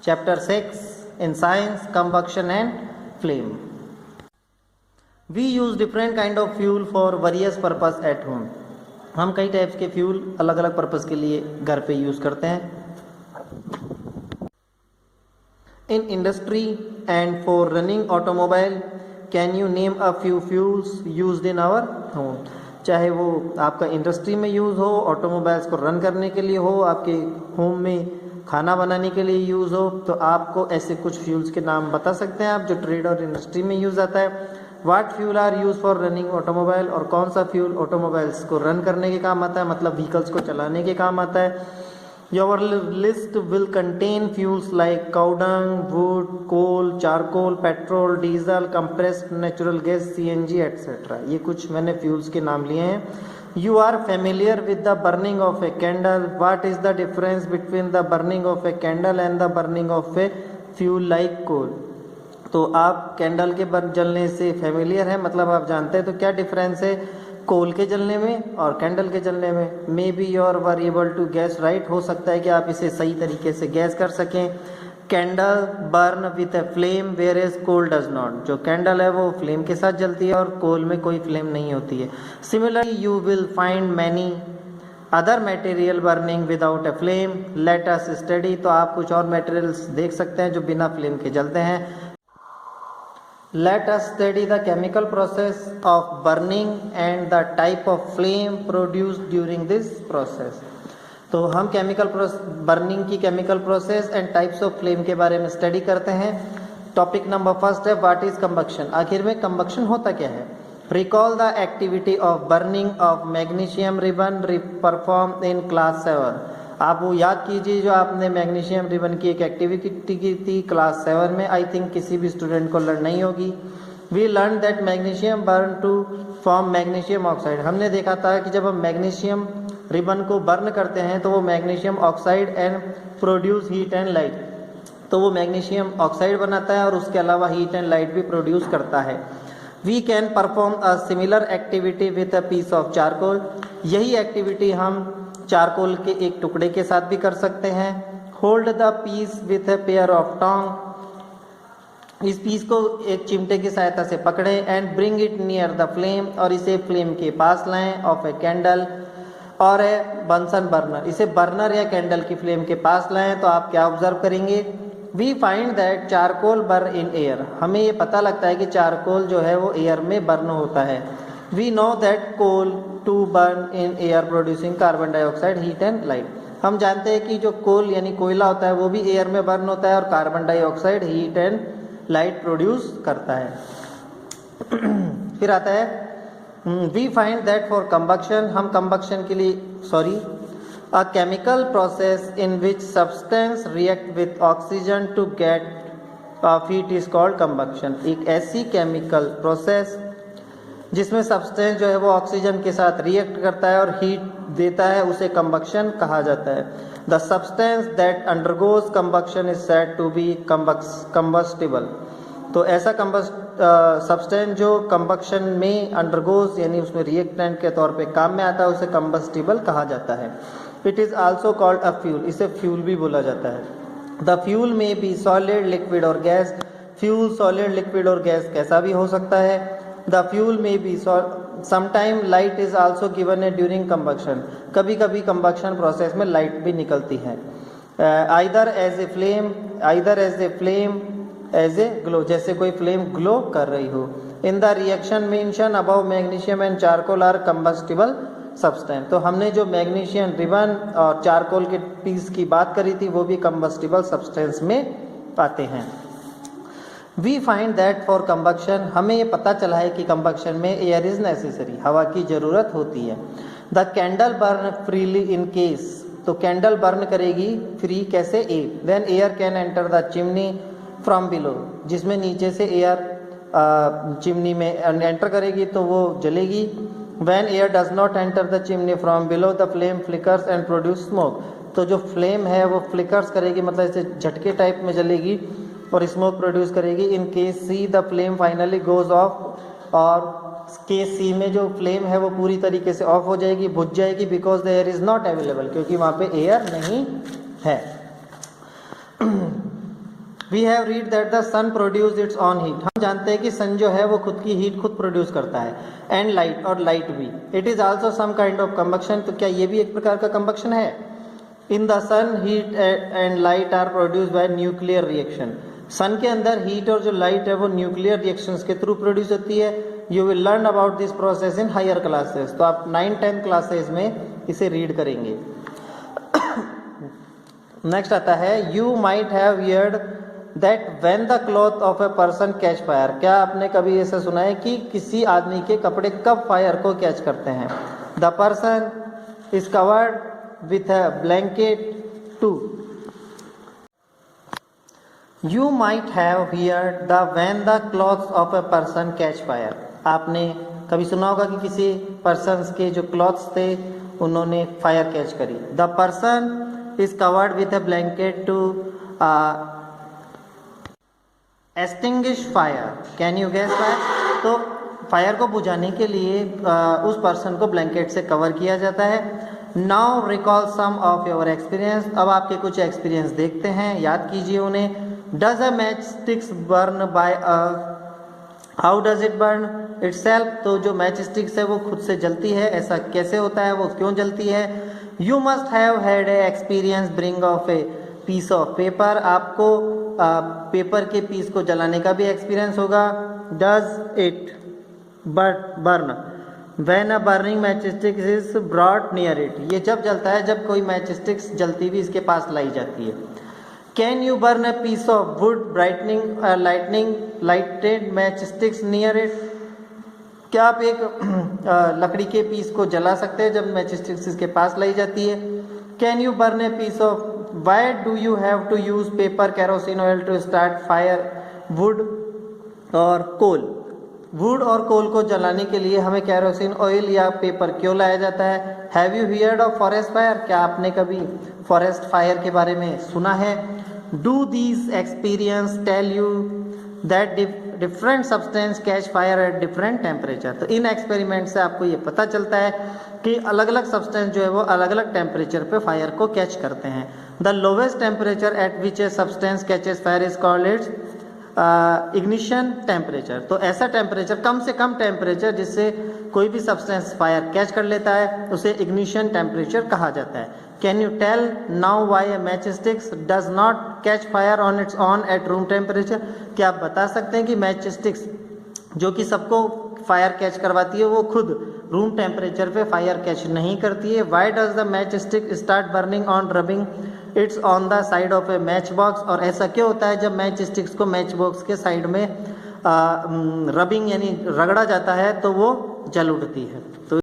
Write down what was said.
Chapter 6 in Science, Combustion and Flame. We use different kind of fuel for various purpose at home. हम कई types के fuel अलग अलग purpose के लिए घर पे यूज करते हैं. In industry and for running automobile, can you name a few fuels used in our home? चाहे वो आपका इंडस्ट्री में यूज़ हो, ऑटोमोबाइल्स को रन करने के लिए हो, आपके होम में खाना बनाने के लिए यूज़ हो, तो आपको ऐसे कुछ फ्यूल्स के नाम बता सकते हैं आप जो ट्रेड और इंडस्ट्री में यूज़ आता है. What fuel are use for running automobile, और कौन सा फ्यूल ऑटोमोबाइल्स को रन करने के काम आता है, मतलब व्हीकल्स को चलाने के काम आता है. Your list will contain fuels like cow dung, wood, coal, charcoal, petrol, diesel, compressed natural gas, CNG etcetera. ये कुछ मैंने फ्यूल्स के नाम लिए हैं. You are familiar with the burning of a candle. What is the difference between the burning of a candle and the burning of a fuel like coal? तो आप candle के जलने से फेमिलियर है, मतलब आप जानते हैं. तो क्या डिफरेंस है कोल के जलने में और कैंडल के जलने में? Maybe you are able to gas right. हो सकता है कि आप इसे सही तरीके से गैस कर सकें. Candle burn with a flame whereas coal does not. जो कैंडल है वो फ्लेम के साथ जलती है और कोल में कोई फ्लेम नहीं होती है. Similarly you will find many other material burning without a flame. Let us study. तो आप कुछ और मटेरियल्स देख सकते हैं जो बिना फ्लेम के जलते हैं. Let us study the chemical process of burning and the type of flame produced during this process. तो हम केमिकल बर्निंग की chemical process and types of flame के बारे में स्टडी करते हैं. टॉपिक नंबर फर्स्ट है व्हाट इज कंबक्शन. आखिर में कंबक्शन होता क्या है? Recall the activity of burning of magnesium ribbon perform in class 7. आप वो याद कीजिए जो आपने मैग्नीशियम रिबन की एक एक्टिविटी की थी क्लास 7 में. आई थिंक किसी भी स्टूडेंट को लर्न नहीं होगी. We learn that magnesium burn to form magnesium oxide. हमने देखा था कि जब हम मैग्नीशियम रिबन को बर्न करते हैं तो वो magnesium oxide and produce heat and light. तो वो मैग्नीशियम ऑक्साइड बनाता है और उसके अलावा हीट एंड लाइट भी प्रोड्यूस करता है. We can perform a similar activity with a piece of charcoal. यही एक्टिविटी हम चारकोल के एक टुकड़े के साथ भी कर सकते हैं. Hold the piece with a pair of tong. इस पीस को एक चिमटे की सहायता से पकड़े. And bring it near the flame. और इसे फ्लेम के पास लाएं. ऑफ ए कैंडल और है बंसन बर्नर. इसे बर्नर या कैंडल की फ्लेम के पास लाएं तो आप क्या ऑब्जर्व करेंगे? We find that charcoal burn in air. हमें ये पता लगता है कि चारकोल जो है वो एयर में बर्न होता है. We know that coal to burn in air producing carbon dioxide heat and light. हम जानते हैं कि जो कोल यानी कोयला होता है वो भी एयर में बर्न होता है और carbon dioxide heat and light produce करता है. फिर आता है we find that for combustion. हम कंबक्शन के लिए a chemical process in which substance react with oxygen to get heat is called combustion. एक ऐसी केमिकल प्रोसेस जिसमें सब्सटेंस जो है वो ऑक्सीजन के साथ रिएक्ट करता है और हीट देता है उसे कंबक्शन कहा जाता है. The substance that undergoes combustion is said to be combustible. तो ऐसा सब्सटेंस जो कंबक्शन में अंडरगोज यानी उसमें रिएक्टेंट के तौर पे काम में आता है उसे कंबस्टिबल कहा जाता है. It is also called a fuel. इसे फ्यूल भी बोला जाता है. The fuel may be solid, liquid और गैस. फ्यूल सॉलिड, लिक्विड और गैस कैसा भी हो सकता है. The fuel may be sometime light is also given है ड्यूरिंग कंबक्शन. कभी कभी कंबक्शन प्रोसेस में लाइट भी निकलती है. Either as a flame as a glow. जैसे कोई फ्लेम ग्लो कर रही हो. In the reaction mention above magnesium and charcoal are combustible substance. तो हमने जो मैग्नीशियम रिबन और चारकोल के पीस की बात करी थी वो भी कंबस्टिबल सब्सटेंस में आते हैं. We find that for combustion. हमें ये पता चला है कि कंबक्शन में एयर इज नेसेसरी. हवा की जरूरत होती है. The candle burn freely in case. तो कैंडल बर्न करेगी फ्री कैसे? A when air can enter the chimney from below. जिसमें नीचे से एयर चिमनी में एंटर करेगी तो वो जलेगी. When air does not enter the chimney from below, the flame flickers and produce smoke. तो जो फ्लेम है वो फ्लिकर्स करेगी, मतलब इसे झटके टाइप में जलेगी और स्मोक प्रोड्यूस करेगी. In case see the flame finally goes off. और केस सी में जो फ्लेम है वो पूरी तरीके से ऑफ हो जाएगी, बुझ जाएगी. Because the air is not available. क्योंकि वहाँ पे एयर नहीं है. We have read that the sun produce its own heat, हम जानते हैं कि सन जो है वो खुद की हीट खुद प्रोड्यूस करता है, एंड लाइट, और लाइट भी, it is also some kind of combustion, तो क्या ये भी एक प्रकार का कंबक्शन है? In the sun heat and light are produce by nuclear reaction, sun के अंदर हीट और जो लाइट है वो न्यूक्लियर रिएक्शंस के थ्रू प्रोड्यूस होती है। You will learn about this process in higher classes, तो आप 9-10 क्लासेस में इसे रीड करेंगे। नेक्स्ट आता है, you might have heard that when the cloth of a person catch fire, क्या आपने कभी ऐसा सुना है कि किसी आदमी के कपड़े कब फायर को कैच करते हैं? The person is covered with a blanket to. You might have heard the when the clothes of a person catch fire, आपने कभी सुना होगा कि किसी पर्सन के जो क्लॉथ्स थे उन्होंने फायर कैच करी। The person is covered with a blanket to extinguish fire, can you guess that? तो फायर को बुझाने के लिए उस पर्सन को ब्लैंकेट से कवर किया जाता है। Now recall some of your experience, अब आपके कुछ एक्सपीरियंस देखते हैं, याद कीजिए उन्हें। Does a match sticks burn by a, how does it burn itself, तो जो मैच स्टिक्स है वो खुद से जलती है, ऐसा कैसे होता है, वो क्यों जलती है? You must have had a experience bring of a piece of paper, आपको पेपर के पीस को जलाने का भी एक्सपीरियंस होगा। Does it burn when a burning match stick is brought near it, ये जब जलता है जब कोई मैच स्टिक्स जलती हुई इसके पास लाई जाती है। Can you burn a piece of wood brightening lightning lighted match sticks near it, क्या आप एक लकड़ी के पीस को जला सकते हैं जब मैच स्टिक्स इसके पास लाई जाती है? Can you burn a piece of, why do you have to use paper kerosene oil to start fire wood और कोल, वुड और कोल को जलाने के लिए हमें कैरोसिन ऑयल या पेपर क्यों लाया जाता है? Have you heard of forest fire, क्या आपने कभी फॉरेस्ट फायर के बारे में सुना है? Do these experience tell you that different substance catch fire at different temperature, तो इन एक्सपेरिमेंट से आपको ये पता चलता है कि अलग अलग सब्सटेंस जो है वो अलग अलग टेम्परेचर पे फायर को कैच करते हैं। The lowest temperature at which a substance catches fire is called its ignition temperature, तो ऐसा टेम्परेचर, कम से कम टेम्परेचर जिससे कोई भी सब्सटेंस फायर कैच कर लेता है उसे इग्निशन टेम्परेचर कहा जाता है। Can you tell now why a match sticks does not catch fire on its own at room temperature, क्या आप बता सकते हैं कि मैच स्टिक्स जो कि सबको फायर कैच करवाती है वो खुद रूम टेम्परेचर पे फायर कैच नहीं करती है? Why does the match stick start burning on rubbing it's on the side of A match box, और ऐसा क्यों होता है जब मैच स्टिक्स को मैच बॉक्स के साइड में रबिंग यानी रगड़ा जाता है तो वो जल उठती है? तो